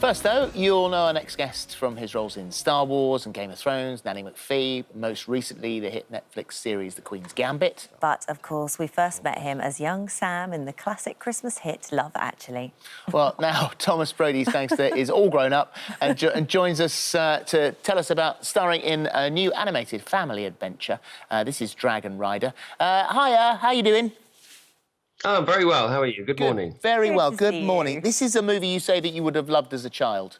First, though, you'll know our next guest from his roles in Star Wars and Game of Thrones, Nanny McPhee, most recently the hit Netflix series The Queen's Gambit. But, of course, we first met him as young Sam in the classic Christmas hit Love Actually. Well, now Thomas Brodie-Sangster is all grown up and joins us to tell us about starring in a new animated family adventure. This is Dragon Rider. Hiya, how you doing? Oh, very well. How are you? Good morning. Very well. Good to Good see morning. you. This is a movie you say that you would have loved as a child.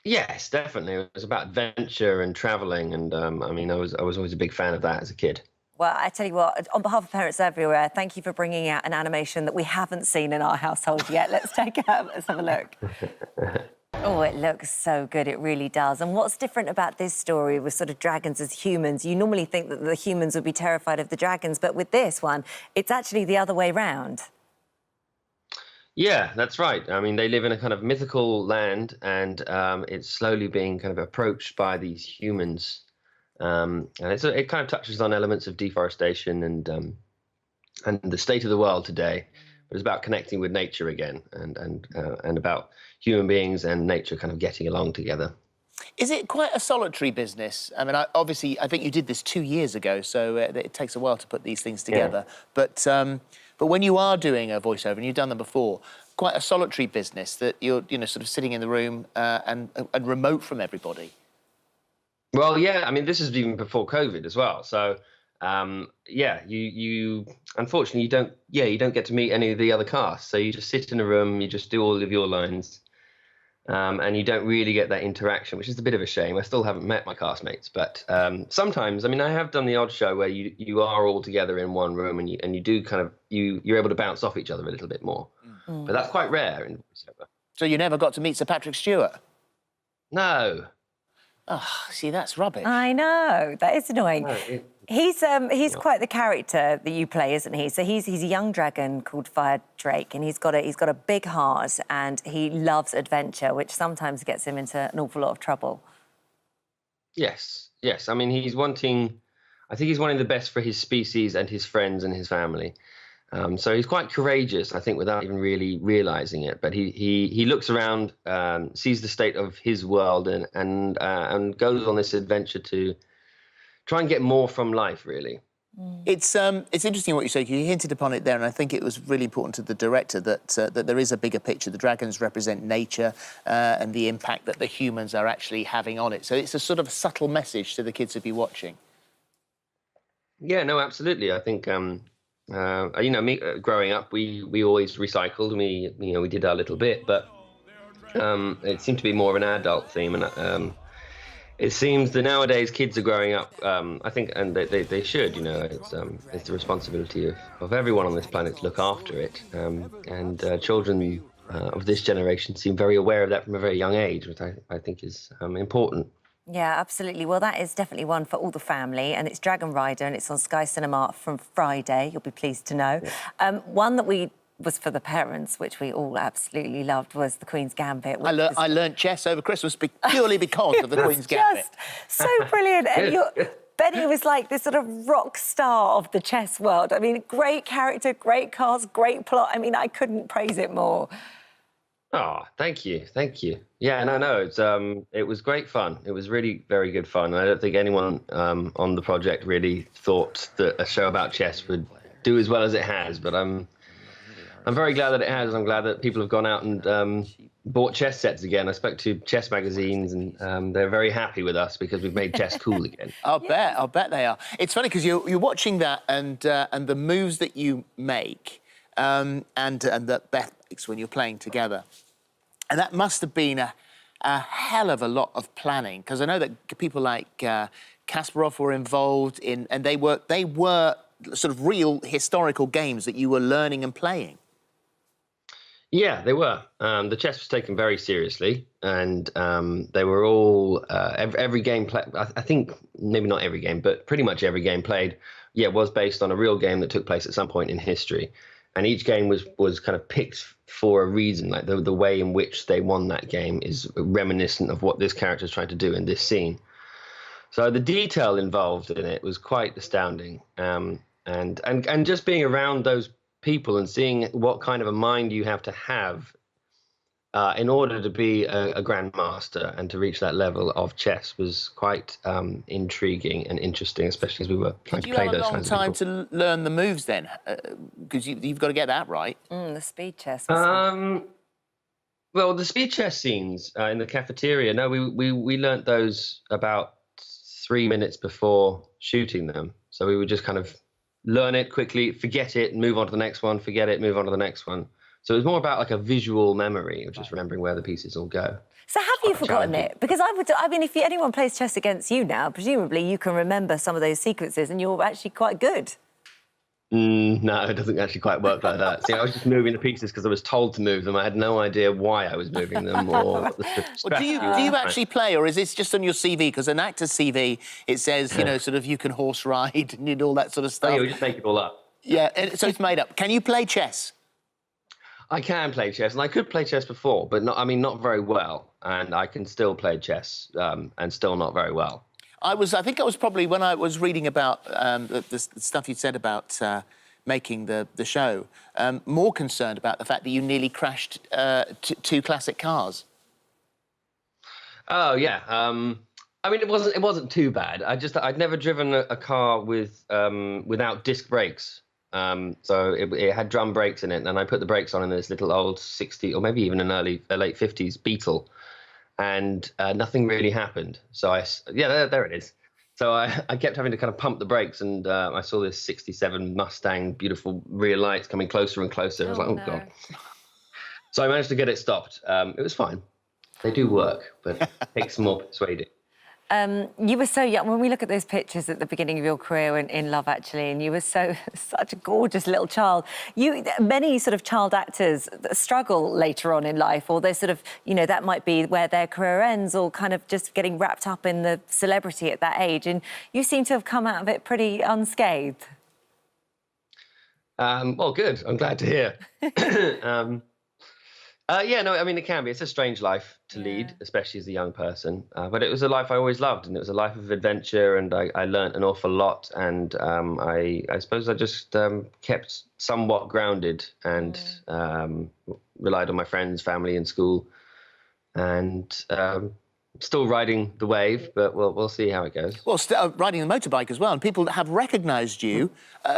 Yes, definitely. It was about adventure and travelling, and I was always a big fan of that as a kid. Well, I tell you what, on behalf of parents everywhere, thank you for bringing out an animation that we haven't seen in our household yet. Let's let's have a look. Oh, it looks so good, it really does. And what's different about this story with sort of dragons as humans? You normally think that the humans would be terrified of the dragons, but with this one, it's actually the other way round. Yeah, that's right. I mean, they live in a kind of mythical land, and it's slowly being kind of approached by these humans. And it kind of touches on elements of deforestation and the state of the world today. But it's about connecting with nature again, and about human beings and nature kind of getting along together. Is it quite a solitary business? I mean, obviously, I think you did this 2 years ago, so it takes a while to put these things together. Yeah. But when you are doing a voiceover, and you've done them before, quite a solitary business that you're, sort of sitting in the room and remote from everybody. Well, yeah, I mean, this is even before COVID as well. So, yeah, you unfortunately you don't get to meet any of the other cast. So you just sit in a room, you just do all of your lines, and you don't really get that interaction, which is a bit of a shame. I still haven't met my castmates, but sometimes, I mean, I have done the odd show where you are all together in one room and you do kind of you're able to bounce off each other a little bit more. Mm. But that's quite rare in voiceover. So you never got to meet Sir Patrick Stewart? No. Oh, see, that's rubbish. I know, that is annoying. No, He's quite the character that you play, isn't he? So he's a young dragon called Fire Drake, and he's got a big heart, and he loves adventure, which sometimes gets him into an awful lot of trouble. Yes. I mean, I think he's wanting the best for his species and his friends and his family. So he's quite courageous, I think, without even really realising it. But he looks around, sees the state of his world, and goes on this adventure to try and get more from life, really. It's interesting what you say. You hinted upon it there, and I think it was really important to the director that there is a bigger picture. The dragons represent nature and the impact that the humans are actually having on it. So it's a sort of subtle message to the kids who be watching. Yeah, no, absolutely. I think me growing up, we always recycled. We did our little bit, but it seemed to be more of an adult theme, and it seems that nowadays kids are growing up. I think, and they should. It's the responsibility of everyone on this planet to look after it. And children of this generation seem very aware of that from a very young age, which I think is important. Yeah, absolutely. Well, that is definitely one for all the family, and it's Dragon Rider, and it's on Sky Cinema from Friday, you'll be pleased to know. Yeah. One that was for the parents, which we all absolutely loved, was The Queen's Gambit. I learnt chess over Christmas purely because of The Queen's Gambit. Just so brilliant. And Benny was like this sort of rock star of the chess world. I mean, great character, great cast, great plot. I mean, I couldn't praise it more. Oh, thank you. Yeah, no, it was great fun. It was really very good fun. I don't think anyone on the project really thought that a show about chess would do as well as it has, but I'm very glad that it has. I'm glad that people have gone out and bought chess sets again. I spoke to chess magazines, and they're very happy with us because we've made chess cool again. I'll bet they are. It's funny because you're watching that and the moves that you make and that Beth makes when you're playing together. And that must have been a hell of a lot of planning, because I know that people like Kasparov were involved in, and they were sort of real historical games that you were learning and playing. Yeah, they were. The chess was taken very seriously, and they were all every game played. I think maybe not every game, but pretty much every game played. Yeah, was based on a real game that took place at some point in history. And each game was kind of picked for a reason. Like the way in which they won that game is reminiscent of what this character is trying to do in this scene. So the detail involved in it was quite astounding. And just being around those people and seeing what kind of a mind you have to have in order to be a grandmaster and to reach that level of chess was quite intriguing and interesting, especially as we were trying Did to you play have a those long kinds time of people. to learn the moves then? Because you've got to get that right. The speed chess. Was Well, the speed chess scenes in the cafeteria, no, we learnt those about 3 minutes before shooting them. So we would just kind of learn it quickly, forget it, move on to the next one, forget it, move on to the next one. So it was more about like a visual memory of just remembering where the pieces all go. So have you forgotten it? Because I mean, if anyone plays chess against you now, presumably you can remember some of those sequences and you're actually quite good. No, it doesn't actually quite work like that. See, I was just moving the pieces because I was told to move them. I had no idea why I was moving them or what the Well, do you actually play, or is this just on your CV? Because an actor's CV, it says, you know, sort of you can horse ride and all that sort of stuff. Oh, yeah, we just make it all up. Yeah, and so it's made up. Can you play chess? I can play chess, and I could play chess before, but not very well. And I can still play chess, and still not very well. I think I was probably, when I was reading about the stuff you said about making the show, more concerned about the fact that you nearly crashed two classic cars. Oh yeah. I mean, it wasn't too bad. I'd never driven a car without disc brakes. So it had drum brakes in it, and I put the brakes on in this little old 60 or maybe even an late 50s Beetle, and nothing really happened. So there it is. So I kept having to kind of pump the brakes, and I saw this 67 Mustang, beautiful rear lights coming closer and closer. I was like, oh, no. God. So I managed to get it stopped. It was fine. They do work, but it takes some more persuading. You were so young. When we look at those pictures at the beginning of your career in Love, Actually, and you were such a gorgeous little child. Many sort of child actors struggle later on in life, or they sort of, you know, that might be where their career ends, or kind of just getting wrapped up in the celebrity at that age. And you seem to have come out of it pretty unscathed. Well, good. I'm glad to hear. Yeah, no, I mean, it can be. It's a strange life to lead, especially as a young person. But it was a life I always loved, and it was a life of adventure, and I learnt an awful lot. And I suppose I just kept somewhat grounded and relied on my friends, family, and school, and still riding the wave. But we'll see how it goes. Well, Riding the motorbike as well, and people have recognised you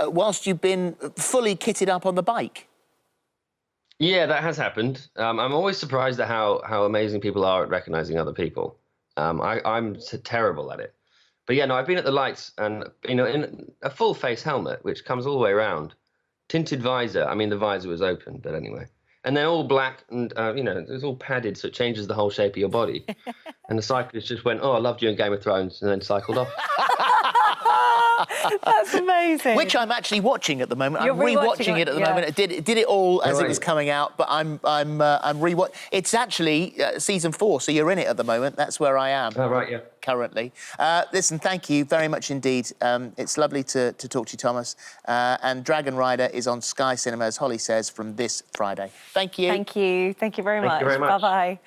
whilst you've been fully kitted up on the bike. Yeah, that has happened. I'm always surprised at how amazing people are at recognizing other people. I'm terrible at it. But yeah, no, I've been at the lights and, you know, in a full face helmet, which comes all the way around. Tinted visor. I mean, the visor was open, but anyway. And they're all black and, you know, it's all padded, so it changes the whole shape of your body. And the cyclist just went, oh, I loved you in Game of Thrones, and then cycled off. That's amazing. Which I'm actually watching at the moment. You're I'm rewatching it at the moment. It did it all as it was coming out, but I'm rewatching. It's actually season 4, so you're in it at the moment. That's where I am. Oh, right, yeah. Currently. Listen, thank you very much indeed. It's lovely to talk to you, Thomas. And Dragon Rider is on Sky Cinema, as Holly says, from this Friday. Thank you. Thank you. Thank you very much. Thank you very much. Bye-bye.